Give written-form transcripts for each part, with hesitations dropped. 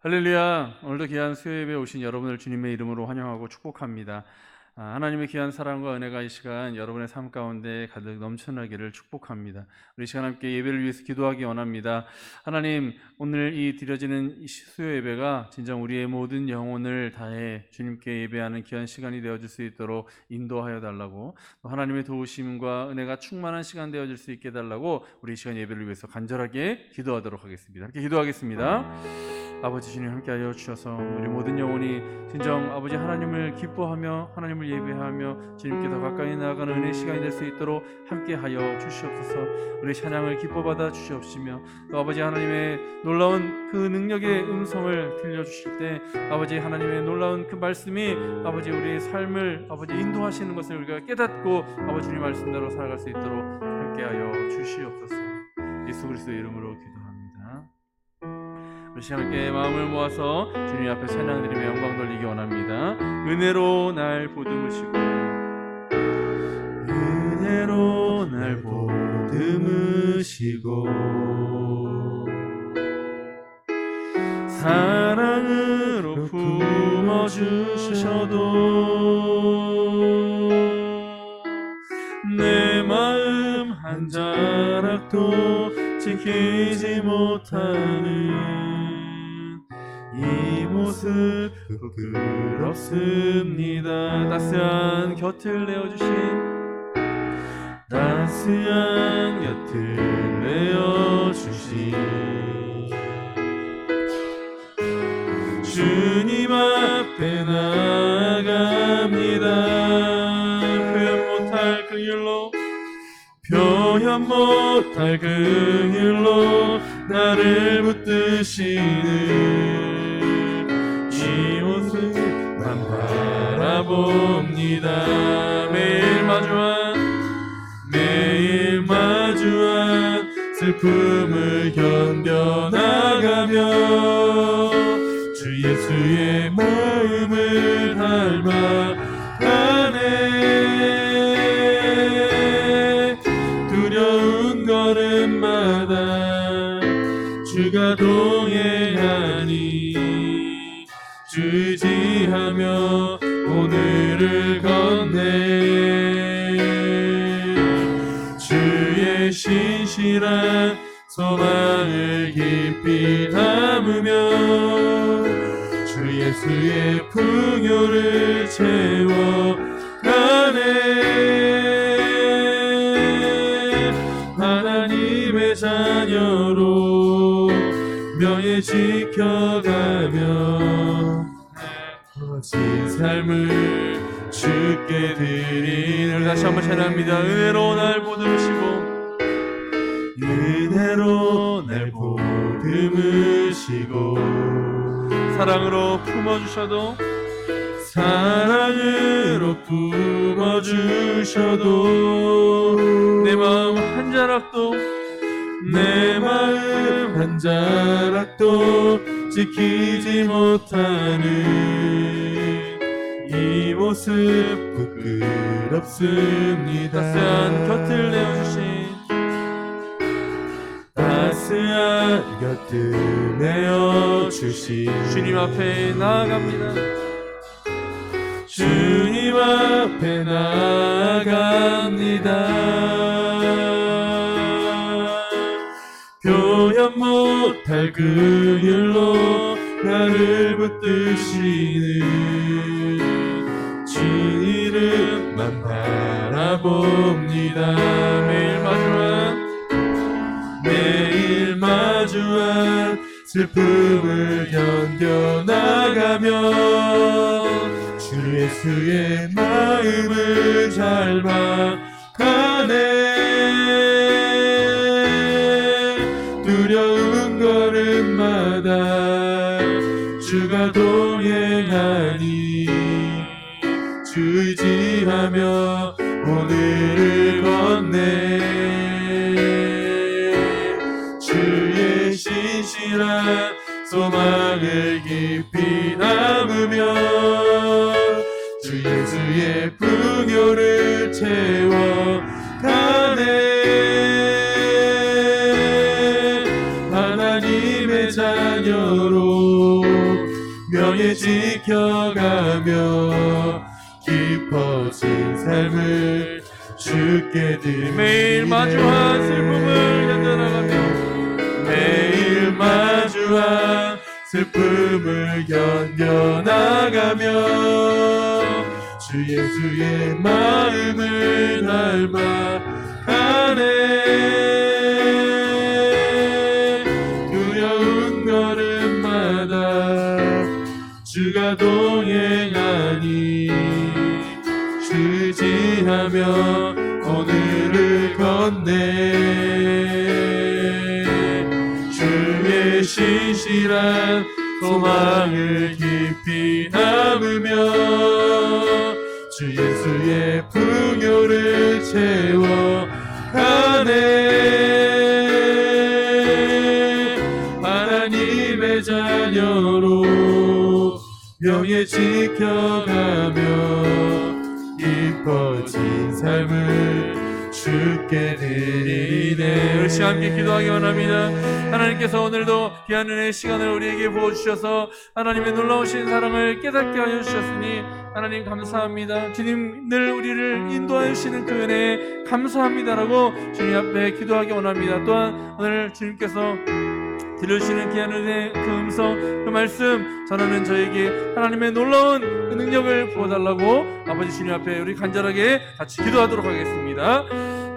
할렐루야. 오늘도 귀한 수요예배에 오신 여러분을 주님의 이름으로 환영하고 축복합니다. 하나님의 귀한 사랑과 은혜가 이 시간 여러분의 삶 가운데 가득 넘쳐나기를 축복합니다. 우리 시간 함께 예배를 위해서 기도하기 원합니다. 하나님, 오늘 이 드려지는 이 수요예배가 진정 우리의 모든 영혼을 다해 주님께 예배하는 귀한 시간이 되어줄 수 있도록 인도하여 달라고, 하나님의 도우심과 은혜가 충만한 시간 되어줄 수 있게 해달라고 우리 이 시간 예배를 위해서 간절하게 기도하도록 하겠습니다. 함께 기도하겠습니다. 아버지 주님, 함께하여 주셔서 우리 모든 영혼이 진정 아버지 하나님을 기뻐하며 하나님을 예배하며 주님께 더 가까이 나아가는 은혜의 시간이 될 수 있도록 함께하여 주시옵소서. 우리 찬양을 기뻐받아 주시옵시며, 또 아버지 하나님의 놀라운 그 능력의 음성을 들려주실 때 아버지 하나님의 놀라운 그 말씀이 아버지 우리의 삶을 아버지 인도하시는 것을 우리가 깨닫고 아버지 주님 말씀대로 살아갈 수 있도록 함께하여 주시옵소서. 예수 그리스도의 이름으로 기도합니다. 우리 시간 함께 마음을 모아서 주님 앞에 찬양드리며 영광 돌리기 원합니다. 은혜로 날 보듬으시고, 은혜로 날 보듬으시고, 사랑으로 품어주셔도 내 마음 한 자락도 지키지 못하는 이 모습 부끄럽습니다. 따스한 곁을 내어주신, 따스한 곁을 내어주신 주님 앞에 나아갑니다. 표현 못할 긍휼로, 표현 못할 그 일로 나를 붙드시는 이 모습만 바라봅니다. 매일 마주한 슬픔을 견뎌나가며 주 예수의 마음을 닮아가네. 두려운 걸음마다 주가 동행하니 주지하며 오늘을 건네. 주의 신실한 소망을 깊이 담으며 주 예수의 풍요를 채워가네. 하나님의 자녀로 명예 지켜가며 거친 삶을 주께 드리는. 다시 한번 찬양합니다. 은혜로 날 보듬으시고 사랑으로 품어주셔도 내 마음 한 자락도 지키지 못하는 이 모습 부끄럽습니다. 따스한 곁을 내어주신 주님 앞에 나아갑니다. 표현 못할 그 일로 나를 붙드시는 주 이름만 바라봅니다. 매일 마주한 슬픔을 견뎌나가며 주 예수의 마음을 닮아가네. 두려운 걸음마다 주가 동행하니 주 의지하며 오늘을 건네. 주의 신실한 소망을 깊이 담으며 주 예수의 풍요를 채워가네. 하나님의 자녀로 명예 지켜가며 깊어진 삶을 주께 드리네. 매일 마주한 슬픔을 견뎌나가며 주 예수의 마음을 닮아가네. 두려운 걸음마다 주가 동행하니 주지하며 오늘을 건네. 주의 신실한 소망을 깊이 담으며 주 예수의 풍요를 채워가네. 하나님의 자녀로 명예 지켜가며 깊어진 삶을 주께 드리네. 우리 시간 함께 기도하기 원합니다. 하나님께서 오늘도 귀한 은혜의 시간을 우리에게 부어주셔서 하나님의 놀라우신 사랑을 깨닫게 하여 주셨으니 하나님 감사합니다. 주님 늘 우리를 인도하여 주시는 그 은혜에 감사합니다라고 주님 앞에 기도하기 원합니다. 또한 오늘 주님께서 들려주시는 귀한 은혜의 그 음성, 그 말씀 전하는 저에게 하나님의 놀라운 그 능력을 부어달라고 아버지 주님 앞에 우리 간절하게 같이 기도하도록 하겠습니다.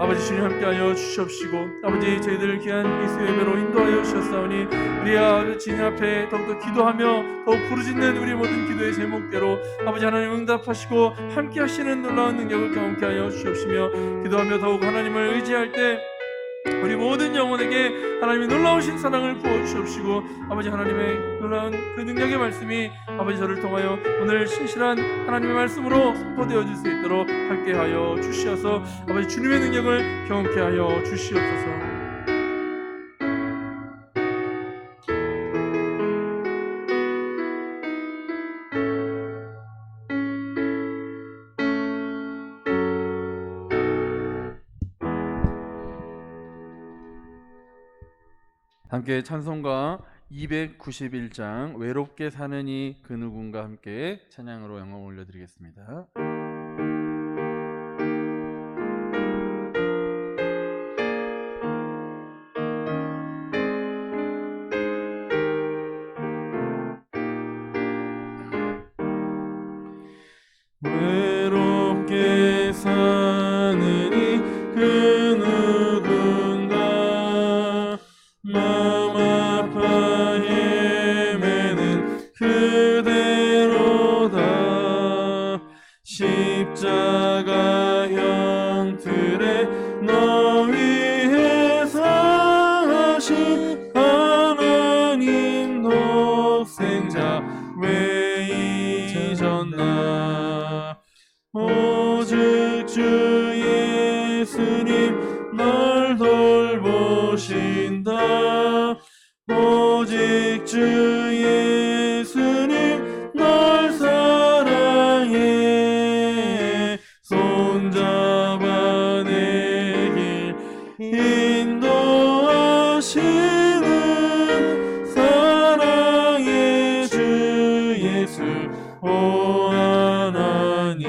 아버지 주님 함께하여 주시옵시고 아버지 저희들 귀한 이 수요 예배로 인도하여 주셨사오니 우리 아버지 주님 앞에 더욱더 기도하며 더욱 부르짖는 우리 모든 기도의 제목대로 아버지 하나님 응답하시고 함께하시는 놀라운 능력을 경험케 하여 주시옵시며 기도하며 더욱 하나님을 의지할 때 우리 모든 영혼에게 하나님의 놀라우신 사랑을 부어주시옵시고 아버지 하나님의 놀라운 그 능력의 말씀이 아버지 저를 통하여 오늘 신실한 하나님의 말씀으로 선포되어 줄 수 있도록 함께하여 주시어서 아버지 주님의 능력을 경험케 하여 주시옵소서. 함께 찬송가 291장 외롭게 사느니 그 누군가 함께 찬양으로 영광 올려드리겠습니다. 외롭게 사느니 그 누군가 맘 아파 헤매는 그대로다 십자가 형틀에 너 위해 사신 하나님 독생자 왜 잊었나 오직 주 예수님 널 돌보신다 오직 주 예수님 널 사랑해 손잡아 내 길 인도하시는 사랑의 주 예수 오 하나님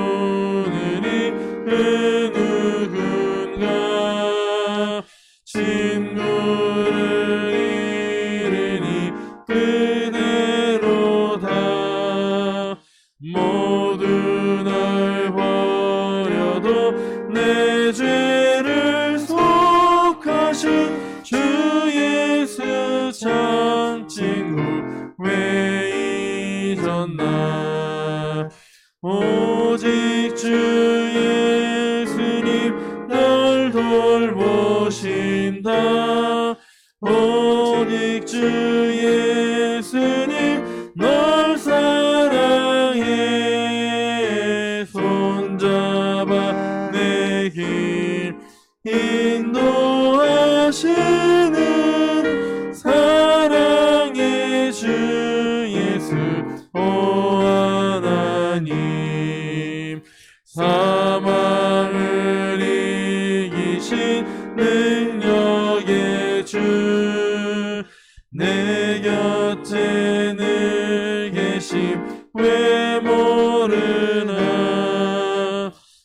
외로워오느니 그 누군가 친구를 잃으니 그대로다 모두 날 버려도 내 죄를 속하신 주 예수 참 친구 왜 잊었나 오직 주 예수님 날 돌보신다 오직 주 예수님 널 사랑해 손잡아 내 길 인도하시는 사랑의 주 예수 오 하나님 사망을 이기신 능력의 주 내 곁에 늘 계심 왜 모르나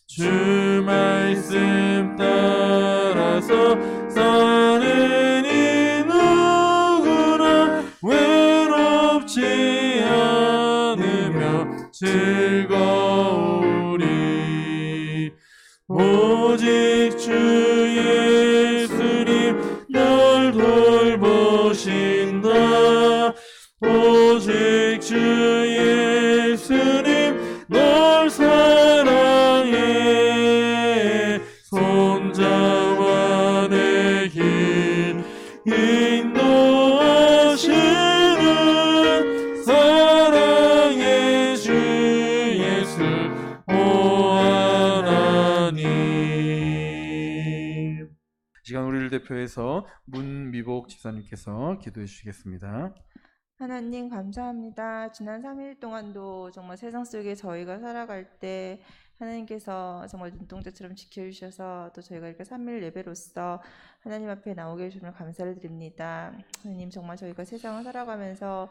주 말씀 따라서 사는 이 누구나 외롭지 않으며 즐거우리 오직 주 예수님 널 돌보신다 오직 주 예수님 널 사랑해 손잡아 내 길 인도하시는 사랑의 주 예수 오 하나님 시간 우리를 대표해서 문미복 집사님께서 기도해 주시겠습니다. 하나님 감사합니다. 지난 3일 동안도 정말 세상 속에 저희가 살아갈 때 하나님께서 정말 눈동자처럼 지켜주셔서 또 저희가 이렇게 3일 예배로서 하나님 앞에 나오게 해주시면 감사를 드립니다. 하나님 정말 저희가 세상을 살아가면서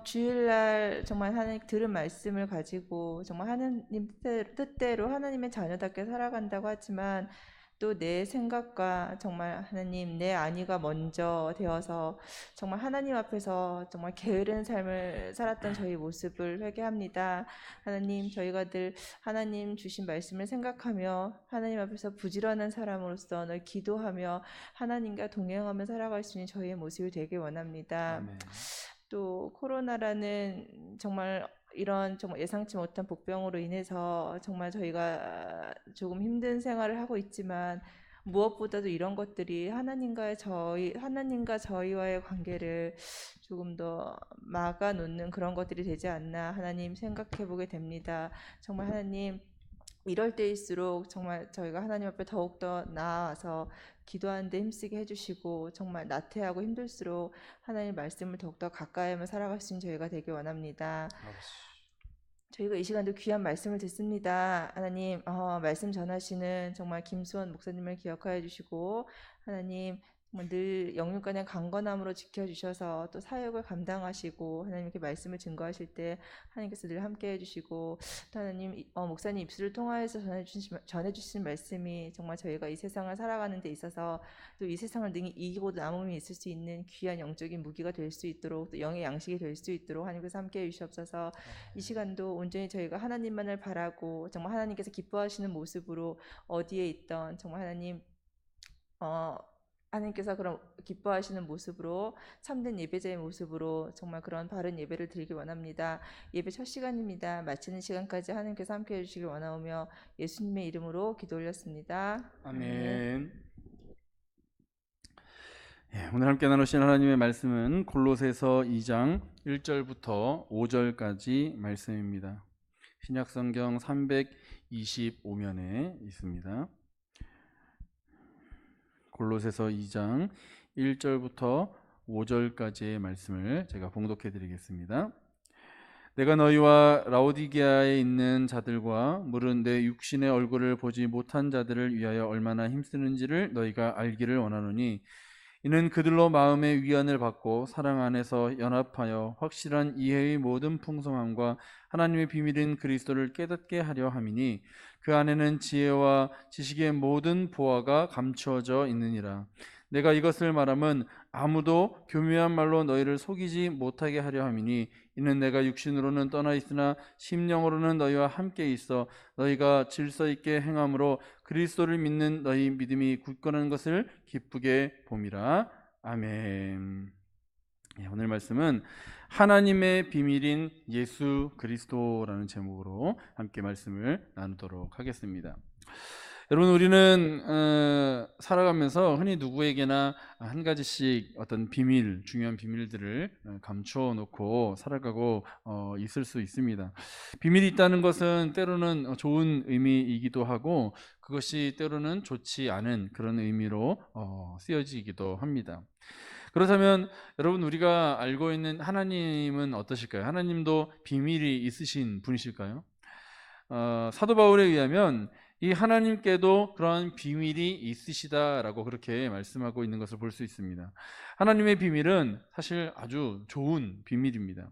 주일날 정말 하나님 들은 말씀을 가지고 정말 하나님 뜻대로 하나님의 자녀답게 살아간다고 하지만 또 내 생각과 정말 하나님 내 안위가 먼저 되어서 정말 하나님 앞에서 정말 게으른 삶을 살았던 저희 모습을 회개합니다. 하나님 저희가 늘 하나님 주신 말씀을 생각하며 하나님 앞에서 부지런한 사람으로서 늘 기도하며 하나님과 동행하며 살아갈 수 있는 저희의 모습이 되길 원합니다. 아멘. 또 코로나라는 정말 이런 정말 예상치 못한 복병으로 인해서 정말 저희가 조금 힘든 생활을 하고 있지만 무엇보다도 이런 것들이 하나님과 저희와의 관계를 조금 더 막아놓는 그런 것들이 되지 않나 하나님 생각해 보게 됩니다. 정말 하나님 이럴 때일수록 정말 저희가 하나님 앞에 더욱더 나아와서 기도하는 데 힘쓰게 해주시고 정말 나태하고 힘들수록 하나님 말씀을 더욱더 가까이 하며 살아갈 수 있는 저희가 되길 원합니다. 저희가 이 시간도 귀한 말씀을 듣습니다. 하나님 말씀 전하시는 정말 김수원 목사님을 기억하여 주시고 하나님 정말 늘 영육간의 강건함으로 지켜주셔서 또 사역을 감당하시고 하나님께 말씀을 증거하실 때 하나님께서 늘 함께 해주시고 또 하나님 목사님 입술을 통하여서 전해주신 말씀이 정말 저희가 이 세상을 살아가는 데 있어서 또 이 세상을 능히 이기고 남음이 있을 수 있는 귀한 영적인 무기가 될 수 있도록 또 영의 양식이 될 수 있도록 하나님께서 함께 해주시옵소서. 이 시간도 온전히 저희가 하나님만을 바라고 정말 하나님께서 기뻐하시는 모습으로 어디에 있던 정말 하나님께서 그런 기뻐하시는 모습으로 참된 예배자의 모습으로 정말 그런 바른 예배를 드리길 원합니다. 예배 첫 시간입니다. 마치는 시간까지 하나님께서 함께 해주시길 원하오며 예수님의 이름으로 기도 올렸습니다. 아멘. 오늘 함께 나누신 하나님의 말씀은 골로새서 2장 1절부터 5절까지 말씀입니다. 신약성경 325면에 있습니다. 골로새서 2장 1절부터 5절까지의 말씀을 제가 봉독해 드리겠습니다. 내가 너희와 라오디게아에 있는 자들과 물은 내 육신의 얼굴을 보지 못한 자들을 위하여 얼마나 힘쓰는지를 너희가 알기를 원하노니 이는 그들로 마음의 위안을 받고 사랑 안에서 연합하여 확실한 이해의 모든 풍성함과 하나님의 비밀인 그리스도를 깨닫게 하려 함이니 그 안에는 지혜와 지식의 모든 보화가 감추어져 있느니라. 내가 이것을 말함은 아무도 교묘한 말로 너희를 속이지 못하게 하려 함이니 이는 내가 육신으로는 떠나 있으나 심령으로는 너희와 함께 있어 너희가 질서 있게 행함으로 그리스도를 믿는 너희 믿음이 굳건한 것을 기쁘게 봄이라. 아멘. 오늘 말씀은 하나님의 비밀인 예수 그리스도라는 제목으로 함께 말씀을 나누도록 하겠습니다. 여러분, 우리는 살아가면서 흔히 누구에게나 한 가지씩 어떤 비밀, 중요한 비밀들을 감추어 놓고 살아가고 있을 수 있습니다. 비밀이 있다는 것은 때로는 좋은 의미이기도 하고 그것이 때로는 좋지 않은 그런 의미로 쓰여지기도 합니다. 그렇다면 여러분, 우리가 알고 있는 하나님은 어떠실까요? 하나님도 비밀이 있으신 분이실까요? 사도 바울에 의하면 이 하나님께도 그러한 비밀이 있으시다라고 그렇게 말씀하고 있는 것을 볼 수 있습니다. 하나님의 비밀은 사실 아주 좋은 비밀입니다.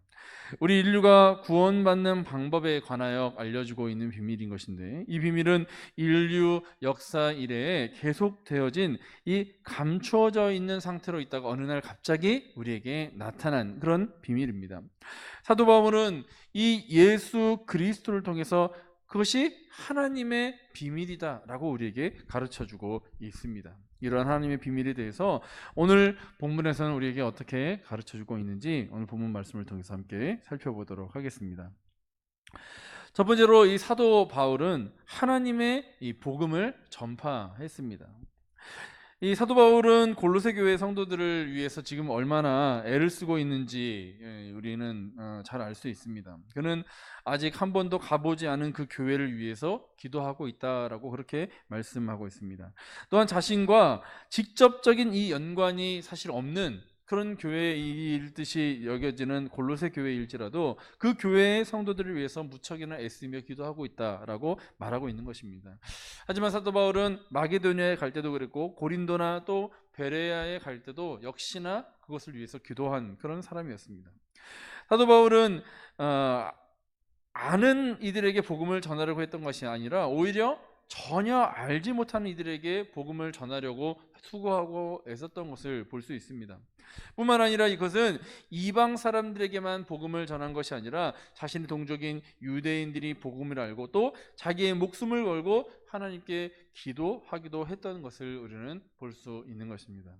우리 인류가 구원받는 방법에 관하여 알려주고 있는 비밀인 것인데 이 비밀은 인류 역사 이래에 계속되어진 이 감추어져 있는 상태로 있다가 어느 날 갑자기 우리에게 나타난 그런 비밀입니다. 사도 바울은 이 예수 그리스도를 통해서 그것이 하나님의 비밀이다라고 우리에게 가르쳐주고 있습니다. 이러한 하나님의 비밀에 대해서 오늘 본문에서는 우리에게 어떻게 가르쳐주고 있는지 오늘 본문 말씀을 통해서 함께 살펴보도록 하겠습니다. 첫 번째로 이 사도 바울은 하나님의 이 복음을 전파했습니다. 이 사도 바울은 골로새 교회 성도들을 위해서 지금 얼마나 애를 쓰고 있는지 우리는 잘 알 수 있습니다. 그는 아직 한 번도 가보지 않은 그 교회를 위해서 기도하고 있다라고 그렇게 말씀하고 있습니다. 또한 자신과 직접적인 이 연관이 사실 없는 그런 교회일 듯이 여겨지는 골로새 교회일지라도 그 교회의 성도들을 위해서 무척이나 애쓰며 기도하고 있다라고 말하고 있는 것입니다. 하지만 사도 바울은 마게도니아에 갈 때도 그랬고 고린도나 또 베레아에 갈 때도 역시나 그것을 위해서 기도한 그런 사람이었습니다. 사도 바울은 아는 이들에게 복음을 전하려고 했던 것이 아니라 오히려 전혀 알지 못하는 이들에게 복음을 전하려고 수고하고 애썼던 것을 볼 수 있습니다. 뿐만 아니라 이것은 이방 사람들에게만 복음을 전한 것이 아니라 자신의 동족인 유대인들이 복음을 알고 또 자기의 목숨을 걸고 하나님께 기도하기도 했던 것을 우리는 볼 수 있는 것입니다.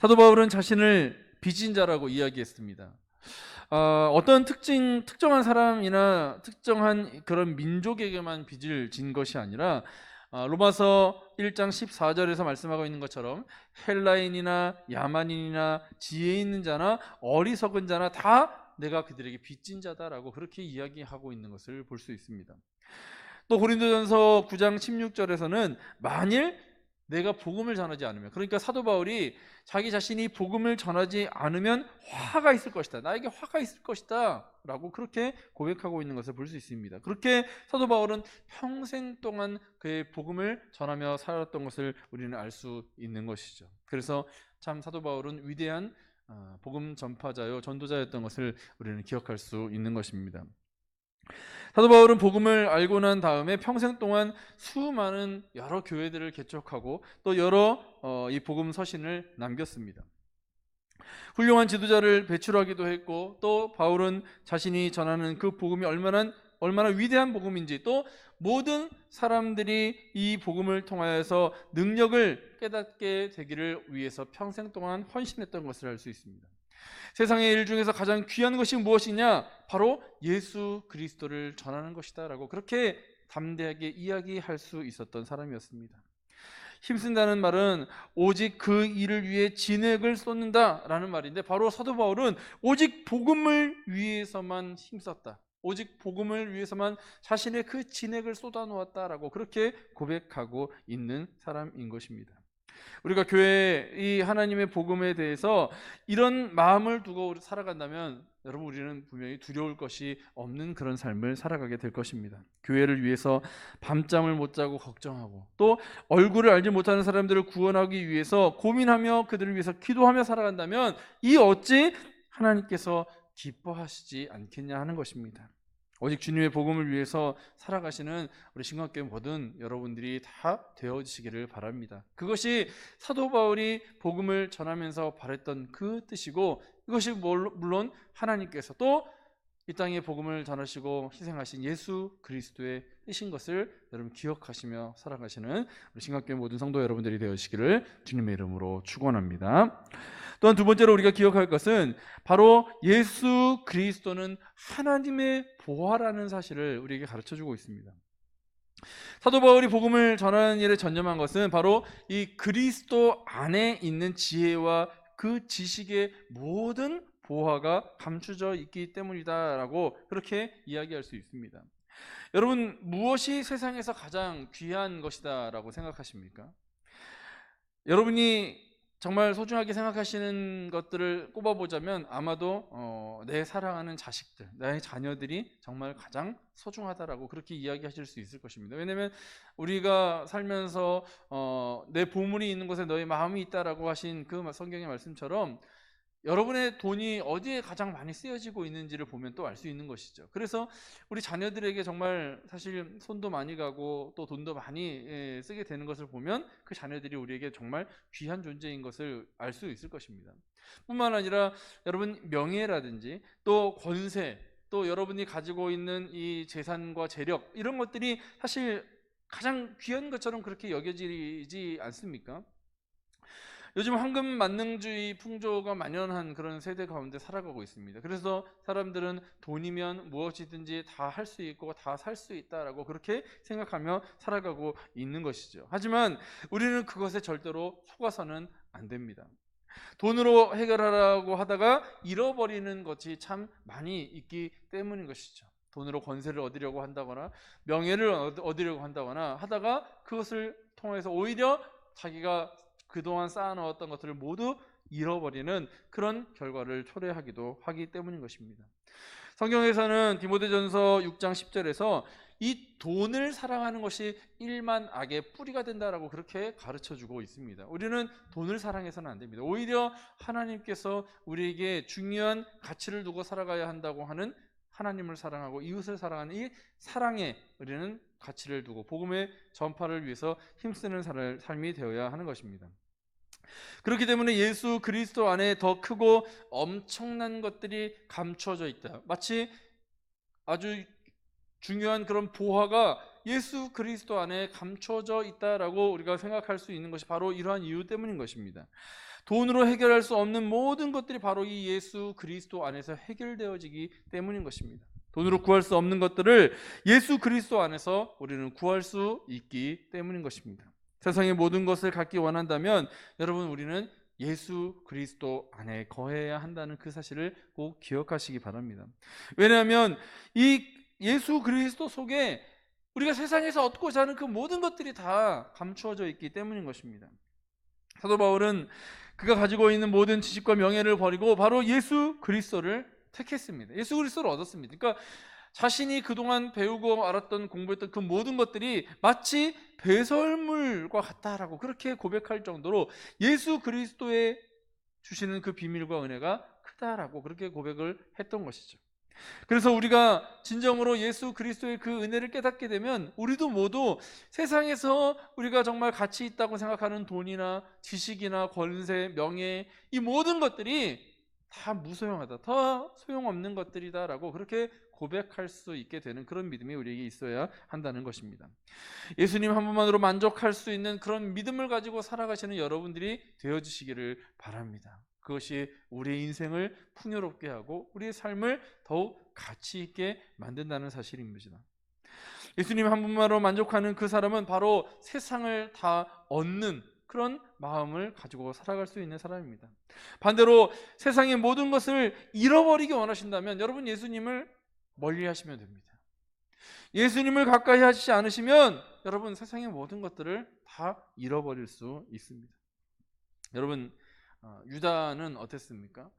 사도 바울은 자신을 빚진 자라고 이야기했습니다. 어떤 특정한 사람이나 특정한 그런 민족에게만 빚을 진 것이 아니라 로마서 1장 14절에서 말씀하고 있는 것처럼 헬라인이나 야만인이나 지혜 있는 자나 어리석은 자나 다 내가 그들에게 빚진 자다라고 그렇게 이야기하고 있는 것을 볼 수 있습니다. 또 고린도전서 9장 16절에서는 만일 내가 복음을 전하지 않으면, 그러니까 사도 바울이 자기 자신이 복음을 전하지 않으면 화가 있을 것이다, 나에게 화가 있을 것이다 라고 그렇게 고백하고 있는 것을 볼 수 있습니다. 그렇게 사도 바울은 평생 동안 그의 복음을 전하며 살았던 것을 우리는 알 수 있는 것이죠. 그래서 참 사도 바울은 위대한 복음 전파자요 전도자였던 것을 우리는 기억할 수 있는 것입니다. 사도 바울은 복음을 알고 난 다음에 평생 동안 수많은 여러 교회들을 개척하고 또 여러 이 복음 서신을 남겼습니다. 훌륭한 지도자를 배출하기도 했고 또 바울은 자신이 전하는 그 복음이 얼마나 위대한 복음인지 또 모든 사람들이 이 복음을 통하여서 능력을 깨닫게 되기를 위해서 평생 동안 헌신했던 것을 알 수 있습니다. 세상의 일 중에서 가장 귀한 것이 무엇이냐? 바로 예수 그리스도를 전하는 것이다 라고 그렇게 담대하게 이야기할 수 있었던 사람이었습니다. 힘쓴다는 말은 오직 그 일을 위해 진액을 쏟는다 라는 말인데, 바로 사도 바울은 오직 복음을 위해서만 힘썼다, 오직 복음을 위해서만 자신의 그 진액을 쏟아놓았다라고 그렇게 고백하고 있는 사람인 것입니다. 우리가 교회 이 하나님의 복음에 대해서 이런 마음을 두고 살아간다면 여러분 우리는 분명히 두려울 것이 없는 그런 삶을 살아가게 될 것입니다. 교회를 위해서 밤잠을 못 자고 걱정하고 또 얼굴을 알지 못하는 사람들을 구원하기 위해서 고민하며 그들을 위해서 기도하며 살아간다면 이 어찌 하나님께서 기뻐하시지 않겠냐 하는 것입니다. 오직 주님의 복음을 위해서 살아가시는 우리 신강교회 모든 여러분들이 다 되어지시기를 바랍니다. 그것이 사도 바울이 복음을 전하면서 바랬던 그 뜻이고, 이것이 물론 하나님께서 또 이 땅에 복음을 전하시고 희생하신 예수 그리스도의 뜻인 것을 여러분 기억하시며 살아가시는 우리 신강교회 모든 성도 여러분들이 되어지시기를 주님의 이름으로 축원합니다. 또한 두 번째로 우리가 기억할 것은 바로 예수 그리스도는 하나님의 보화라는 사실을 우리에게 가르쳐주고 있습니다. 사도 바울이 복음을 전하는 일에 전념한 것은 바로 이 그리스도 안에 있는 지혜와 그 지식의 모든 보화가 감추져 있기 때문이다라고 그렇게 이야기할 수 있습니다. 여러분, 무엇이 세상에서 가장 귀한 것이다라고 생각하십니까? 여러분이 정말 소중하게 생각하시는 것들을 꼽아보자면 아마도 내 사랑하는 자식들, 나의 자녀들이 정말 가장 소중하다라고 그렇게 이야기하실 수 있을 것입니다. 왜냐하면 우리가 살면서 내 보물이 있는 곳에 너의 마음이 있다라고 하신 그 성경의 말씀처럼 여러분의 돈이 어디에 가장 많이 쓰여지고 있는지를 보면 또 알 수 있는 것이죠. 그래서 우리 자녀들에게 정말 사실 손도 많이 가고 또 돈도 많이 쓰게 되는 것을 보면 그 자녀들이 우리에게 정말 귀한 존재인 것을 알 수 있을 것입니다. 뿐만 아니라 여러분 명예라든지 또 권세, 또 여러분이 가지고 있는 이 재산과 재력, 이런 것들이 사실 가장 귀한 것처럼 그렇게 여겨지지 않습니까? 요즘 황금 만능주의 풍조가 만연한 그런 세대 가운데 살아가고 있습니다. 그래서 사람들은 돈이면 무엇이든지 다 할 수 있고 다 살 수 있다라고 그렇게 생각하며 살아가고 있는 것이죠. 하지만 우리는 그것에 절대로 속아서는 안 됩니다. 돈으로 해결하라고 하다가 잃어버리는 것이 참 많이 있기 때문인 것이죠. 돈으로 권세를 얻으려고 한다거나 명예를 얻으려고 한다거나 하다가 그것을 통해서 오히려 자기가 그동안 쌓아놓았던 것들을 모두 잃어버리는 그런 결과를 초래하기도 하기 때문인 것입니다. 성경에서는 디모데전서 6장 10절에서 이 돈을 사랑하는 것이 일만 악의 뿌리가 된다라고 그렇게 가르쳐주고 있습니다. 우리는 돈을 사랑해서는 안 됩니다. 오히려 하나님께서 우리에게 중요한 가치를 두고 살아가야 한다고 하는 하나님을 사랑하고 이웃을 사랑하는 이 사랑에 우리는 가치를 두고 복음의 전파를 위해서 힘쓰는 삶이 되어야 하는 것입니다. 그렇기 때문에 예수 그리스도 안에 더 크고 엄청난 것들이 감춰져 있다. 마치 아주 중요한 그런 보화가 예수 그리스도 안에 감춰져 있다라고 우리가 생각할 수 있는 것이 바로 이러한 이유 때문인 것입니다. 돈으로 해결할 수 없는 모든 것들이 바로 이 예수 그리스도 안에서 해결되어지기 때문인 것입니다. 돈으로 구할 수 없는 것들을 예수 그리스도 안에서 우리는 구할 수 있기 때문인 것입니다. 세상의 모든 것을 갖기 원한다면 여러분 우리는 예수 그리스도 안에 거해야 한다는 그 사실을 꼭 기억하시기 바랍니다. 왜냐하면 이 예수 그리스도 속에 우리가 세상에서 얻고자 하는 그 모든 것들이 다 감추어져 있기 때문인 것입니다. 사도 바울은 그가 가지고 있는 모든 지식과 명예를 버리고 바로 예수 그리스도를 택했습니다. 예수 그리스도를 얻었습니다. 그러니까 자신이 그동안 배우고 알았던 공부했던 그 모든 것들이 마치 배설물과 같다라고 그렇게 고백할 정도로 예수 그리스도의 주시는 그 비밀과 은혜가 크다라고 그렇게 고백을 했던 것이죠. 그래서 우리가 진정으로 예수 그리스도의 그 은혜를 깨닫게 되면 우리도 모두 세상에서 우리가 정말 가치 있다고 생각하는 돈이나 지식이나 권세, 명예 이 모든 것들이 다 무소용하다, 다 소용없는 것들이다라고 그렇게 고백할 수 있게 되는 그런 믿음이 우리에게 있어야 한다는 것입니다. 예수님 한 분만으로 만족할 수 있는 그런 믿음을 가지고 살아가시는 여러분들이 되어주시기를 바랍니다. 그것이 우리의 인생을 풍요롭게 하고 우리의 삶을 더욱 가치 있게 만든다는 사실입니다. 예수님 한 분만으로 만족하는 그 사람은 바로 세상을 다 얻는 그런 마음을 가지고 살아갈 수 있는 사람입니다. 반대로 세상의 모든 것을 잃어버리기 원하신다면 여러분 예수님을 멀리 하시면 됩니다. 예수님을 가까이 하시지 않으시면 여러분 세상의 모든 것들을 다 잃어버릴 수 있습니다. 여러분 유다는 어땠습니까?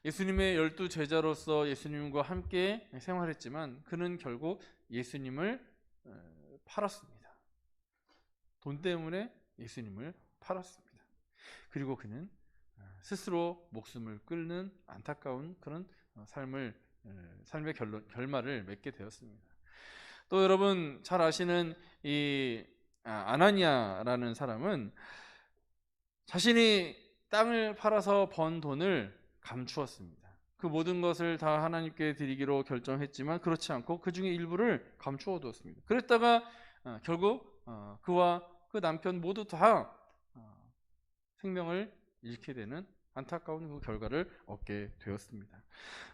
예수님의 12 제자로서 예수님과 함께 생활했지만 그는 결국 예수님을 팔았습니다. 돈 때문에 예수님을 팔았습니다. 그리고 그는 스스로 목숨을 끊는 안타까운 그런 삶의 결말을 맺게 되었습니다. 또 여러분 잘 아시는 이 아나니아라는 사람은 자신이 땅을 팔아서 번 돈을 감추었습니다. 그 모든 것을 다 하나님께 드리기로 결정했지만 그렇지 않고 그 중에 일부를 감추어 두었습니다. 그랬다가 결국 그와 그 남편 모두 다 생명을 잃게 되는 안타까운 그 결과를 얻게 되었습니다.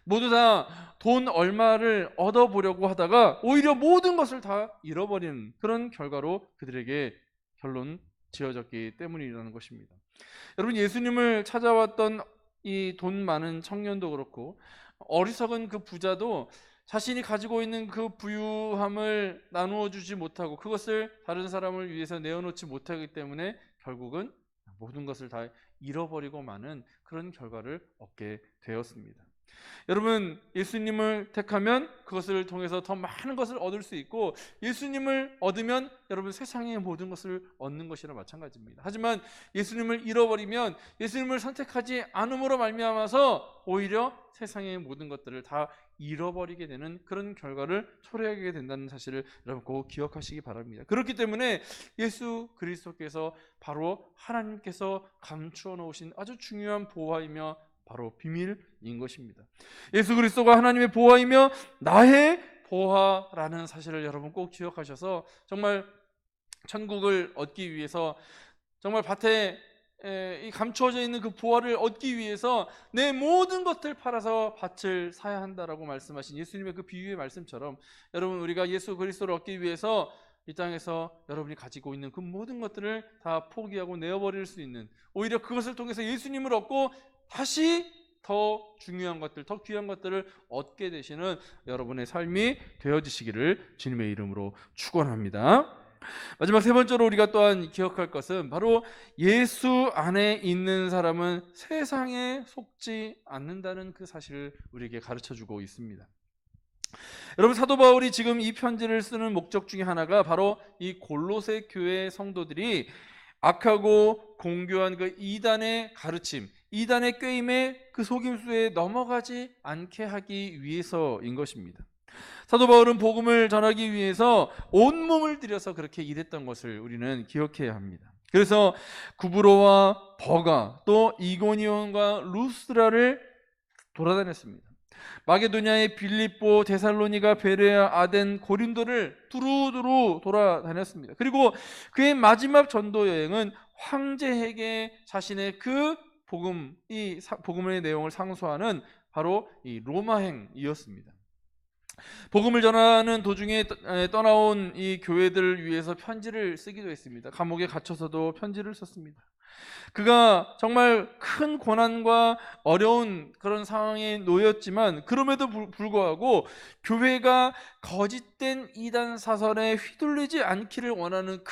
모두 다 돈 얼마를 얻어보려고 하다가 오히려 모든 것을 다 잃어버리는 그런 결과로 그들에게 결론 지어졌기 때문이라는 것입니다. 여러분 예수님을 찾아왔던 이 돈 많은 청년도 그렇고 어리석은 그 부자도 자신이 가지고 있는 그 부유함을 나누어 주지 못하고 그것을 다른 사람을 위해서 내어놓지 못하기 때문에 결국은 모든 것을 다 잃어버리고 마는 그런 결과를 얻게 되었습니다. 여러분 예수님을 택하면 그것을 통해서 더 많은 것을 얻을 수 있고 예수님을 얻으면 여러분 세상의 모든 것을 얻는 것이나 마찬가지입니다. 하지만 예수님을 잃어버리면 예수님을 선택하지 않음으로 말미암아서 오히려 세상의 모든 것들을 다 잃어버리게 되는 그런 결과를 초래하게 된다는 사실을 여러분 꼭 기억하시기 바랍니다. 그렇기 때문에 예수 그리스도께서 바로 하나님께서 감추어 놓으신 아주 중요한 보화이며 바로 비밀인 것입니다. 예수 그리스도가 하나님의 보화이며 나의 보화라는 사실을 여러분 꼭 기억하셔서 정말 천국을 얻기 위해서 정말 밭에 이 감추어져 있는 그 보화를 얻기 위해서 내 모든 것을 팔아서 밭을 사야 한다라고 말씀하신 예수님의 그 비유의 말씀처럼 여러분 우리가 예수 그리스도를 얻기 위해서 이 땅에서 여러분이 가지고 있는 그 모든 것들을 다 포기하고 내어버릴 수 있는 오히려 그것을 통해서 예수님을 얻고 다시 더 중요한 것들, 더 귀한 것들을 얻게 되시는 여러분의 삶이 되어지시기를 주님의 이름으로 축원합니다. 마지막 세 번째로 우리가 또한 기억할 것은 바로 예수 안에 있는 사람은 세상에 속지 않는다는 그 사실을 우리에게 가르쳐주고 있습니다. 여러분 사도 바울이 지금 이 편지를 쓰는 목적 중에 하나가 바로 이 골로새 교회 성도들이 악하고 공교한 그 이단의 가르침, 이단의 꾀임에 그 속임수에 넘어가지 않게 하기 위해서인 것입니다. 사도 바울은 복음을 전하기 위해서 온몸을 들여서 그렇게 일했던 것을 우리는 기억해야 합니다. 그래서 구브로와 버가 또 이고니온과 루스드라를 돌아다녔습니다. 마게도냐의 빌립보, 데살로니가, 베레아, 아덴, 고린도를 두루두루 돌아다녔습니다. 그리고 그의 마지막 전도 여행은 황제에게 자신의 그 복음의 내용을 상소하는 바로 이 로마행이었습니다. 복음을 전하는 도중에 떠나온 이 교회들을 위해서 편지를 쓰기도 했습니다. 감옥에 갇혀서도 편지를 썼습니다. 그가 정말 큰 고난과 어려운 그런 상황에 놓였지만 그럼에도 불구하고 교회가 거짓된 이단 사설에 휘둘리지 않기를 원하는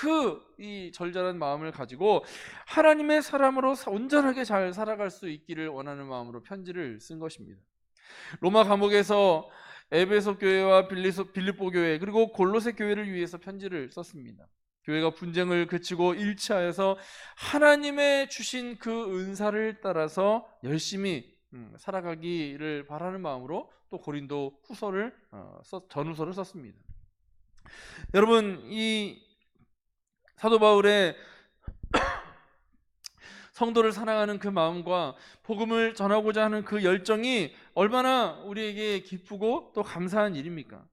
이 절절한 마음을 가지고 하나님의 사람으로 온전하게 잘 살아갈 수 있기를 원하는 마음으로 편지를 쓴 것입니다. 로마 감옥에서 에베소 교회와 빌립보 교회 그리고 골로새 교회를 위해서 편지를 썼습니다. 교회가 분쟁을 그치고 일치하여서 하나님의 주신 그 은사를 따라서 열심히 살아가기를 바라는 마음으로 또 고린도 후서를 전후서를 썼습니다. 여러분, 이 사도 바울의 성도를 사랑하는 그 마음과 복음을 전하고자 하는 그 열정이 얼마나 우리에게 기쁘고 또 감사한 일입니까?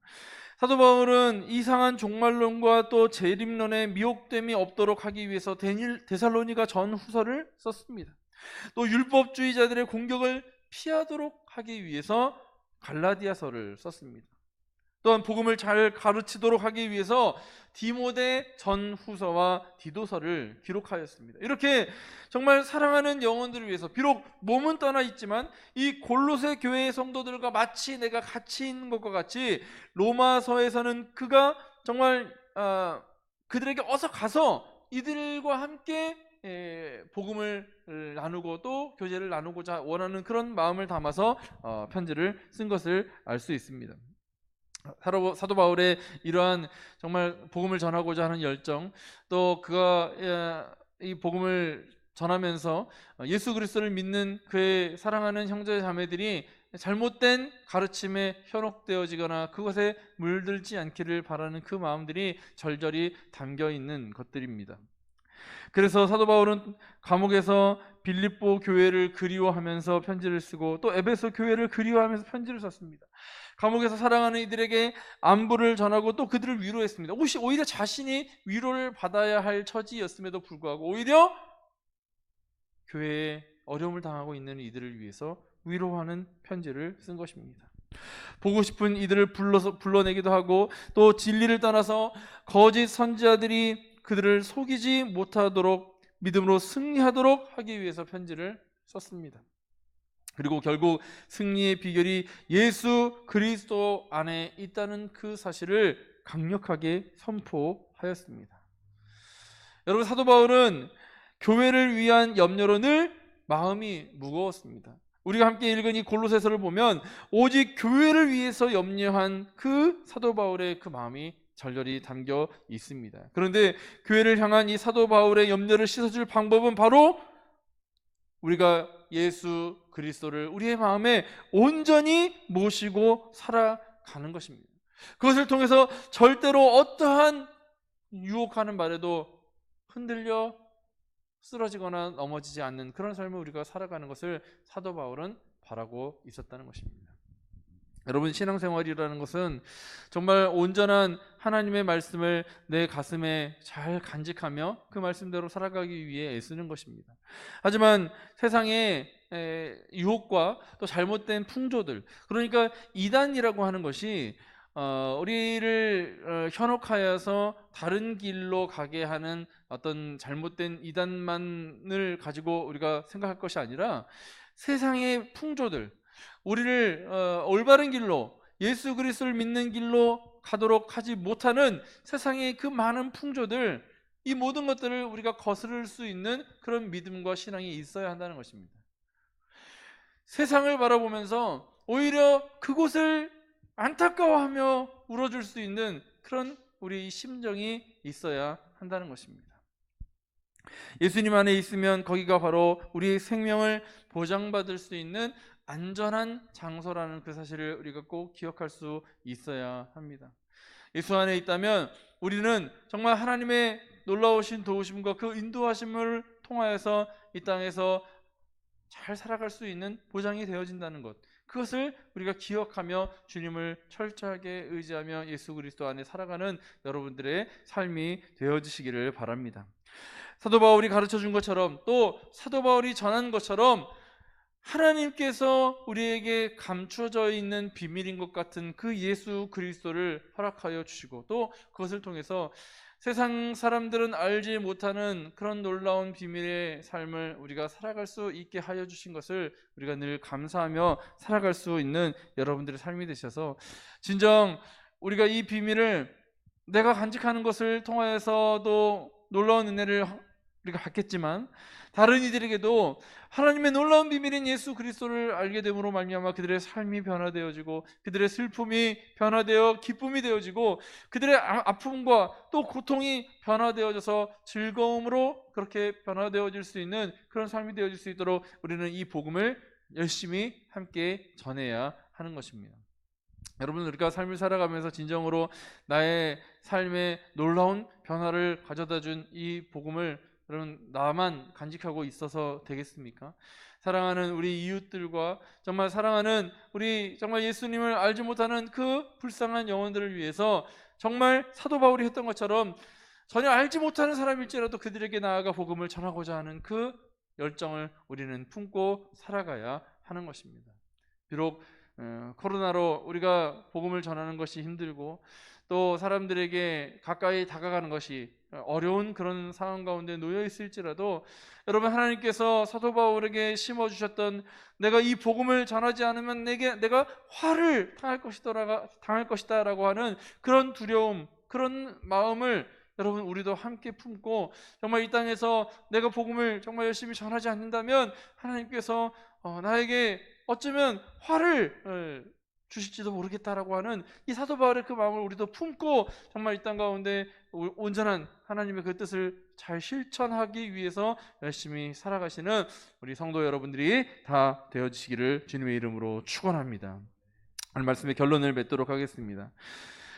사도 바울은 이상한 종말론과 또 재림론의 미혹됨이 없도록 하기 위해서 데살로니가 전후서를 썼습니다. 또 율법주의자들의 공격을 피하도록 하기 위해서 갈라디아서를 썼습니다. 또한 복음을 잘 가르치도록 하기 위해서 디모데 전후서와 디도서를 기록하였습니다. 이렇게 정말 사랑하는 영혼들을 위해서 비록 몸은 떠나 있지만 이 골로새 교회의 성도들과 마치 내가 같이 있는 것과 같이 로마서에서는 그가 정말 그들에게 어서 가서 이들과 함께 복음을 나누고 또 교제를 나누고자 원하는 그런 마음을 담아서 편지를 쓴 것을 알 수 있습니다. 사도 바울의 이러한 정말 복음을 전하고자 하는 열정, 또 그가 이 복음을 전하면서 예수 그리스도를 믿는 그의 사랑하는 형제 자매들이 잘못된 가르침에 현혹되어지거나 그것에 물들지 않기를 바라는 그 마음들이 절절히 담겨 있는 것들입니다. 그래서 사도 바울은 감옥에서 빌립보 교회를 그리워하면서 편지를 쓰고 또 에베소 교회를 그리워하면서 편지를 썼습니다. 감옥에서 사랑하는 이들에게 안부를 전하고 또 그들을 위로했습니다. 오히려 자신이 위로를 받아야 할 처지였음에도 불구하고 오히려 교회에 어려움을 당하고 있는 이들을 위해서 위로하는 편지를 쓴 것입니다. 보고 싶은 이들을 불러내기도 하고 또 진리를 떠나서 거짓 선지자들이 그들을 속이지 못하도록 믿음으로 승리하도록 하기 위해서 편지를 썼습니다. 그리고 결국 승리의 비결이 예수 그리스도 안에 있다는 그 사실을 강력하게 선포하였습니다. 여러분, 사도 바울은 교회를 위한 염려로 늘 마음이 무거웠습니다. 우리가 함께 읽은 이 골로새서를 보면 오직 교회를 위해서 염려한 그 사도 바울의 그 마음이 절절히 담겨 있습니다. 그런데 교회를 향한 이 사도 바울의 염려를 씻어줄 방법은 바로 우리가 예수 그리스도를 우리의 마음에 온전히 모시고 살아가는 것입니다. 그것을 통해서 절대로 어떠한 유혹하는 말에도 흔들려 쓰러지거나 넘어지지 않는 그런 삶을 우리가 살아가는 것을 사도 바울은 바라고 있었다는 것입니다. 여러분, 신앙생활이라는 것은 정말 온전한 하나님의 말씀을 내 가슴에 잘 간직하며 그 말씀대로 살아가기 위해 애쓰는 것입니다. 하지만 세상의 유혹과 또 잘못된 풍조들, 그러니까 이단이라고 하는 것이 우리를 현혹하여서 다른 길로 가게 하는 어떤 잘못된 이단만을 가지고 우리가 생각할 것이 아니라 세상의 풍조들, 우리를 올바른 길로 예수 그리스도를 믿는 길로 가도록 하지 못하는 세상의 그 많은 풍조들, 이 모든 것들을 우리가 거스를 수 있는 그런 믿음과 신앙이 있어야 한다는 것입니다. 세상을 바라보면서 오히려 그곳을 안타까워하며 울어줄 수 있는 그런 우리 심정이 있어야 한다는 것입니다. 예수님 안에 있으면 거기가 바로 우리의 생명을 보장받을 수 있는 안전한 장소라는 그 사실을 우리가 꼭 기억할 수 있어야 합니다. 예수 안에 있다면 우리는 정말 하나님의 놀라우신 도우심과 그 인도하심을 통하여서 이 땅에서 잘 살아갈 수 있는 보장이 되어진다는 것, 그것을 우리가 기억하며 주님을 철저하게 의지하며 예수 그리스도 안에 살아가는 여러분들의 삶이 되어지시기를 바랍니다. 사도 바울이 가르쳐 준 것처럼, 또 사도 바울이 전한 것처럼 하나님께서 우리에게 감춰져 있는 비밀인 것 같은 그 예수 그리스도를 허락하여 주시고, 또 그것을 통해서 세상 사람들은 알지 못하는 그런 놀라운 비밀의 삶을 우리가 살아갈 수 있게 하여 주신 것을 우리가 늘 감사하며 살아갈 수 있는 여러분들의 삶이 되셔서, 진정 우리가 이 비밀을 내가 간직하는 것을 통하여서도 놀라운 은혜를 우리가 받겠지만, 다른 이들에게도 하나님의 놀라운 비밀인 예수 그리스도를 알게 됨으로 말미암아 그들의 삶이 변화되어지고, 그들의 슬픔이 변화되어 기쁨이 되어지고, 그들의 아픔과 또 고통이 변화되어져서 즐거움으로 그렇게 변화되어질 수 있는 그런 삶이 되어질 수 있도록 우리는 이 복음을 열심히 함께 전해야 하는 것입니다. 여러분, 우리가 삶을 살아가면서 진정으로 나의 삶에 놀라운 변화를 가져다 준 이 복음을 여러분 나만 간직하고 있어서 되겠습니까? 사랑하는 우리 이웃들과 정말 사랑하는 우리 정말 예수님을 알지 못하는 그 불쌍한 영혼들을 위해서 정말 사도 바울이 했던 것처럼 전혀 알지 못하는 사람일지라도 그들에게 나아가 복음을 전하고자 하는 그 열정을 우리는 품고 살아가야 하는 것입니다. 비록 코로나로 우리가 복음을 전하는 것이 힘들고, 또 사람들에게 가까이 다가가는 것이 어려운 그런 상황 가운데 놓여 있을지라도, 여러분, 하나님께서 사도 바울에게 심어주셨던 내가 이 복음을 전하지 않으면 내가 화를 당할 것이다 라고 하는 그런 두려움, 그런 마음을 여러분 우리도 함께 품고, 정말 이 땅에서 내가 복음을 정말 열심히 전하지 않는다면 하나님께서 나에게 어쩌면 화를 주실지도 모르겠다라고 하는 이 사도 바울의 그 마음을 우리도 품고, 정말 이 땅 가운데 온전한 하나님의 그 뜻을 잘 실천하기 위해서 열심히 살아가시는 우리 성도 여러분들이 다 되어주시기를 주님의 이름으로 축원합니다. 오늘 말씀의 결론을 맺도록 하겠습니다.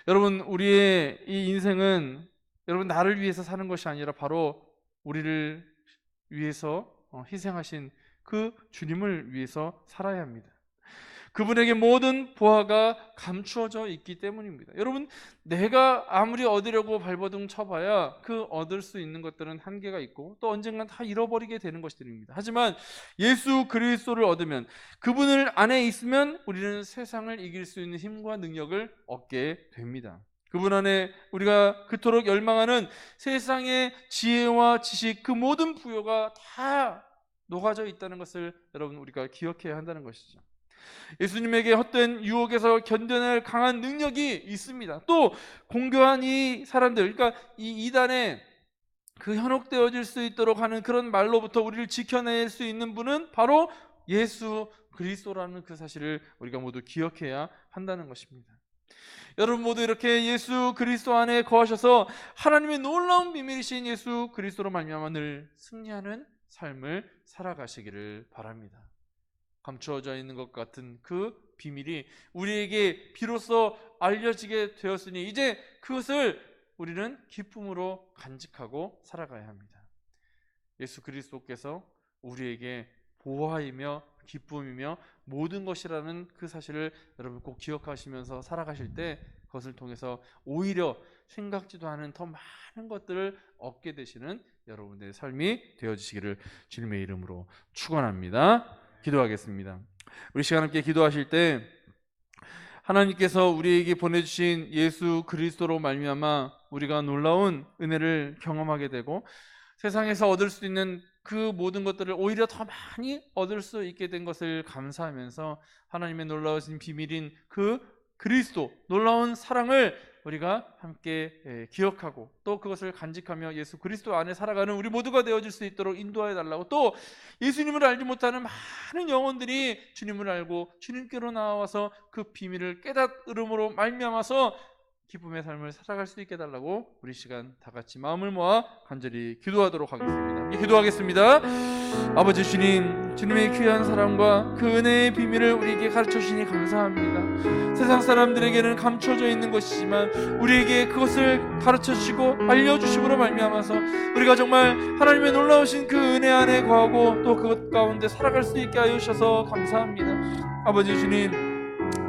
여러분, 우리의 이 인생은 여러분 나를 위해서 사는 것이 아니라 바로 우리를 위해서 희생하신 그 주님을 위해서 살아야 합니다. 그분에게 모든 보화가 감추어져 있기 때문입니다. 여러분, 내가 아무리 얻으려고 발버둥 쳐봐야 그 얻을 수 있는 것들은 한계가 있고, 또 언젠간 다 잃어버리게 되는 것들입니다. 하지만 예수 그리스도를 얻으면, 그분을 안에 있으면 우리는 세상을 이길 수 있는 힘과 능력을 얻게 됩니다. 그분 안에 우리가 그토록 열망하는 세상의 지혜와 지식, 그 모든 부요가 다 녹아져 있다는 것을 여러분 우리가 기억해야 한다는 것이죠. 예수님에게 헛된 유혹에서 견뎌낼 강한 능력이 있습니다. 또 공교한 이 사람들, 그러니까 이 이단에 그 현혹되어질 수 있도록 하는 그런 말로부터 우리를 지켜낼 수 있는 분은 바로 예수 그리스도라는 그 사실을 우리가 모두 기억해야 한다는 것입니다. 여러분 모두 이렇게 예수 그리스도 안에 거하셔서 하나님의 놀라운 비밀이신 예수 그리스도로 말미암아 늘 승리하는 삶을 살아가시기를 바랍니다. 감추어져 있는 것 같은 그 비밀이 우리에게 비로소 알려지게 되었으니 이제 그것을 우리는 기쁨으로 간직하고 살아가야 합니다. 예수 그리스도께서 우리에게 보화이며 기쁨이며 모든 것이라는 그 사실을 여러분 꼭 기억하시면서 살아가실 때, 그것을 통해서 오히려 생각지도 않은 더 많은 것들을 얻게 되시는 여러분들의 삶이 되어주시기를 주님의 이름으로 축원합니다. 기도하겠습니다. 우리 시간 함께 기도하실 때 하나님께서 우리에게 보내주신 예수 그리스도로 말미암아 우리가 놀라운 은혜를 경험하게 되고, 세상에서 얻을 수 있는 그 모든 것들을 오히려 더 많이 얻을 수 있게 된 것을 감사하면서 하나님의 놀라우신 비밀인 그 그리스도, 놀라운 사랑을 우리가 함께 기억하고, 또 그것을 간직하며 예수 그리스도 안에 살아가는 우리 모두가 되어질 수 있도록 인도하여 달라고, 또 예수님을 알지 못하는 많은 영혼들이 주님을 알고 주님께로 나와서 그 비밀을 깨달음으로 말미암아서 기쁨의 삶을 살아갈 수 있게 해달라고 우리 시간 다 같이 마음을 모아 간절히 기도하도록 하겠습니다. 기도하겠습니다. 아버지 주님, 주님의 귀한 사랑과 그 은혜의 비밀을 우리에게 가르쳐 주시니 감사합니다. 세상 사람들에게는 감춰져 있는 것이지만 우리에게 그것을 가르쳐 주시고 알려주심으로 말미암아서 우리가 정말 하나님의 놀라우신 그 은혜 안에 거하고 또 그것 가운데 살아갈 수 있게 하여 주셔서 감사합니다. 아버지 주님,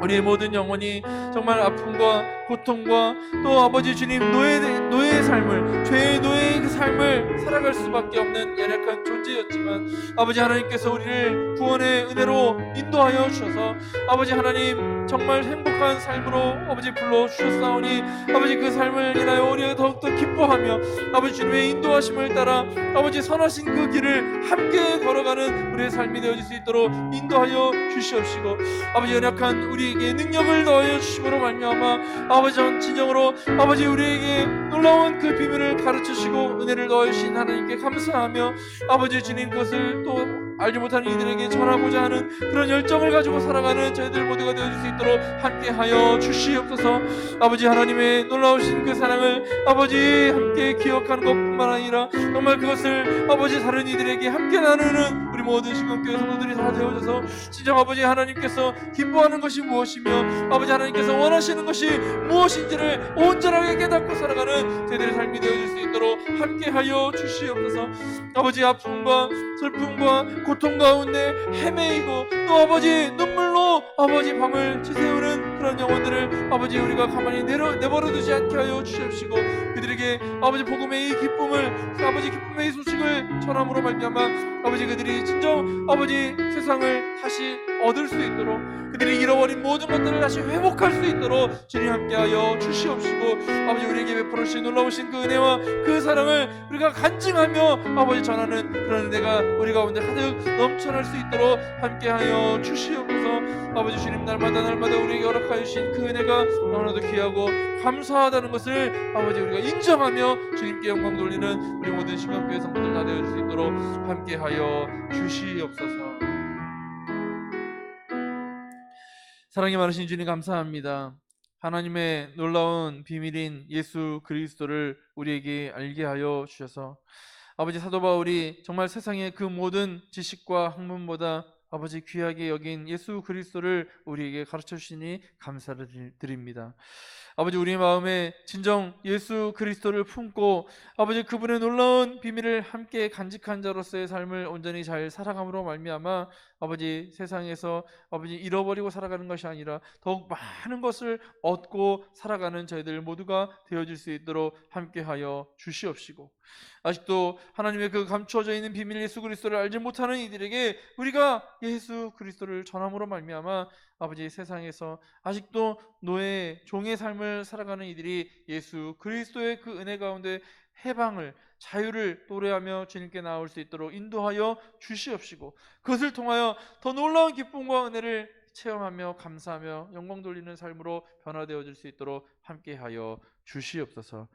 우리의 모든 영혼이 정말 아픔과 고통과 또 아버지 주님 노예의 삶을, 죄의 노예의 그 삶을 살아갈 수밖에 없는 연약한 존재였지만 아버지 하나님께서 우리를 구원의 은혜로 인도하여 주셔서 아버지 하나님 정말 행복한 삶으로 아버지 불러주셨사오니 아버지 그 삶을 인하여 우리가 더욱더 기뻐하며 아버지 주님의 인도하심을 따라 아버지 선하신 그 길을 함께 걸어가는 우리의 삶이 되어질 수 있도록 인도하여 주시옵시고 아버지 연약한 우리에게 능력을 넣어 주심으로 말미암아 아버지 전 진정으로 아버지 우리에게 놀라운 그 비밀을 가르치시고 은혜를 넣어 주신 하나님께 감사하며 아버지 주님 그것을 또 알지 못하는 이들에게 전하고자 하는 그런 열정을 가지고 살아가는 저희들 모두가 되어줄 수 있도록 함께하여 주시옵소서. 아버지 하나님의 놀라우신 그 사랑을 아버지 함께 기억하는 것뿐만 아니라 정말 그것을 아버지 다른 이들에게 함께 나누는 우리 모든 시간교회 성도들이 다 되어져서 진정 아버지 하나님께서 기뻐하는 것이 무엇이며 아버지 하나님께서 원하시는 것이 무엇인지를 온전하게 깨닫고 살아가는 저희들의 삶이 되어질 수 있도록 함께하여 주시옵소서. 아버지 아픔과 슬픔과 고통 가운데 헤매이고 또 아버지 눈물로 아버지 밤을 지새우는 그런 영혼들을 아버지 우리가 가만히 내버려두지 않게 하여 주시옵시고 그들에게 아버지 복음의 이 기쁨을 아버지 기쁨의 이 소식을 전함으로 말미암아 아버지 그들이 진정 아버지 세상을 다시 얻을 수 있도록 그들이 잃어버린 모든 것들을 다시 회복할 수 있도록 주님 함께하여 주시옵시고 아버지 우리에게 베풀어 주신 놀라우신 그 은혜와 그 사랑을 우리가 간증하며 아버지 전하는 그런 은혜가 우리 가운데 가득 넘쳐날 수 있도록 함께하여 주시옵소서. 아버지 주님 날마다 우리에게 허락하여 주신 그 은혜가 너무나도 귀하고 감사하다는 것을 아버지 우리가 인정하며 주님께 영광 돌리는 우리 모든 시간교회 성도들 다 되어줄 수 있도록 함께하여 주시옵소서. 사랑이 많으신 주님 감사합니다. 하나님의 놀라운 비밀인 예수 그리스도를 우리에게 알게 하여 주셔서 아버지 사도 바울이 정말 세상의 그 모든 지식과 학문보다 아버지 귀하게 여긴 예수 그리스도를 우리에게 가르쳐 주시니 감사를 드립니다. 아버지 우리의 마음에 진정 예수 그리스도를 품고 아버지 그분의 놀라운 비밀을 함께 간직한 자로서의 삶을 온전히 잘 살아감으로 말미암아 아버지 세상에서 아버지 잃어버리고 살아가는 것이 아니라 더욱 많은 것을 얻고 살아가는 저희들 모두가 되어질 수 있도록 함께하여 주시옵시고 아직도 하나님의 그 감추어져 있는 비밀 예수 그리스도를 알지 못하는 이들에게 우리가 예수 그리스도를 전함으로 말미암아 아버지 세상에서 아직도 노예 종의 삶을 살아가는 이들이 예수 그리스도의 그 은혜 가운데 해방을 자유를 노래하며 주님께 나올 수 있도록 인도하여 주시옵시고 그것을 통하여 더 놀라운 기쁨과 은혜를 체험하며 감사하며 영광 돌리는 삶으로 변화되어질 수 있도록 함께하여 주시옵소서.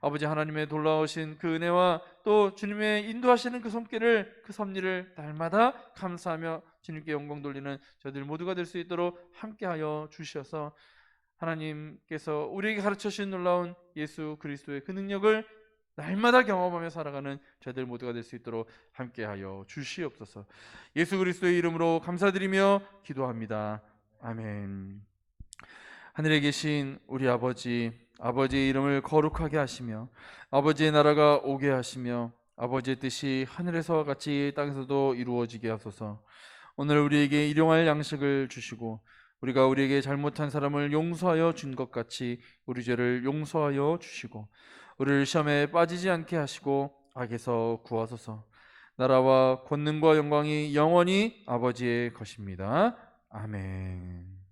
아버지 하나님의 놀라우신 그 은혜와 또 주님의 인도하시는 그 손길을 그 섭리를 날마다 감사하며 주님께 영광 돌리는 저희들 모두가 될 수 있도록 함께하여 주셔서 하나님께서 우리에게 가르쳐 주신 놀라운 예수 그리스도의 그 능력을 날마다 경험하며 살아가는 저희들 모두가 될 수 있도록 함께하여 주시옵소서. 예수 그리스도의 이름으로 감사드리며 기도합니다. 아멘. 하늘에 계신 우리 아버지의 이름을 거룩하게 하시며 아버지의 나라가 오게 하시며 아버지의 뜻이 하늘에서와 같이 땅에서도 이루어지게 하소서. 오늘 우리에게 일용할 양식을 주시고 우리가 우리에게 잘못한 사람을 용서하여 준 것 같이 우리 죄를 용서하여 주시고 우리를 시험에 빠지지 않게 하시고 악에서 구하소서. 나라와 권능과 영광이 영원히 아버지의 것입니다. 아멘.